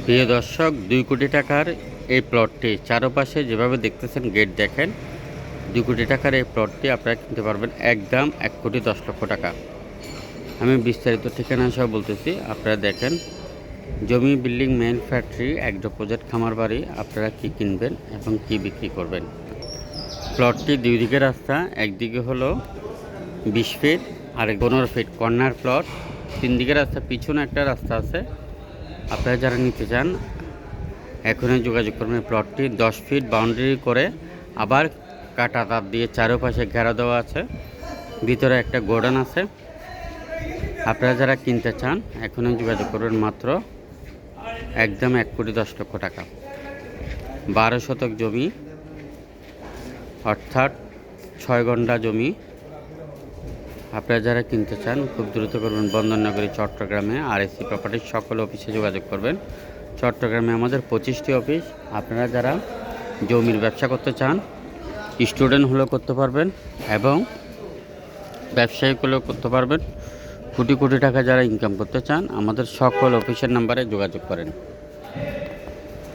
প্রিয় দর্শক, 2 কোটি টাকার এই প্লটটি চারপাশে যেভাবে দেখতেছেন, গেট দেখেন। 2 কোটি টাকার এই প্লটটি আপনারা কিনতে পারবেন একদম 1,10,00,000 টাকা। আমি বিস্তারিত ঠিকানা সহ বলতেছি, আপনারা দেখেন। জমি, building, main factory, agro project, খামার বাড়ি, আপনারা কি কিনবেন এবং কি বিক্রি করবেন। প্লটটি 2 দিকে রাস্তা, একদিকে হলো 20 ফিট আর 15 ফিট কর্নার প্লট। 3 দিকে রাস্তা, পিছনে একটা রাস্তা আছে। আপনারা যারা নিতে চান এখনই যোগাযোগ করবেন। প্লটটি 10 ফিট বাউন্ডারি করে আবার কাটা তার দিয়ে চারপাশে ঘেরা দেওয়া আছে। ভিতরে একটা গোডাউন আছে। আপনারা যারা কিনতে চান এখনই যোগাযোগ করবেন। মাত্র একদম 1,10,00,000 টাকা। 12 শতক জমি, অর্থাৎ 6 ঘন্টা জমি। আপনারা যারা কিনতে চান খুব দ্রুত করবেন। বন্দরনগরী চট্টগ্রামে RSC প্রপার্টির সকল অফিসে যোগাযোগ করবেন। চট্টগ্রামে আমাদের 25টি অফিস। আপনারা যারা জমির ব্যবসা করতে চান, স্টুডেন্ট হলেও করতে পারবেন এবং ব্যবসায়িক হলেও করতে পারবেন। কোটি কোটি টাকা যারা ইনকাম করতে চান, আমাদের সকল অফিসের নাম্বারে যোগাযোগ করেন।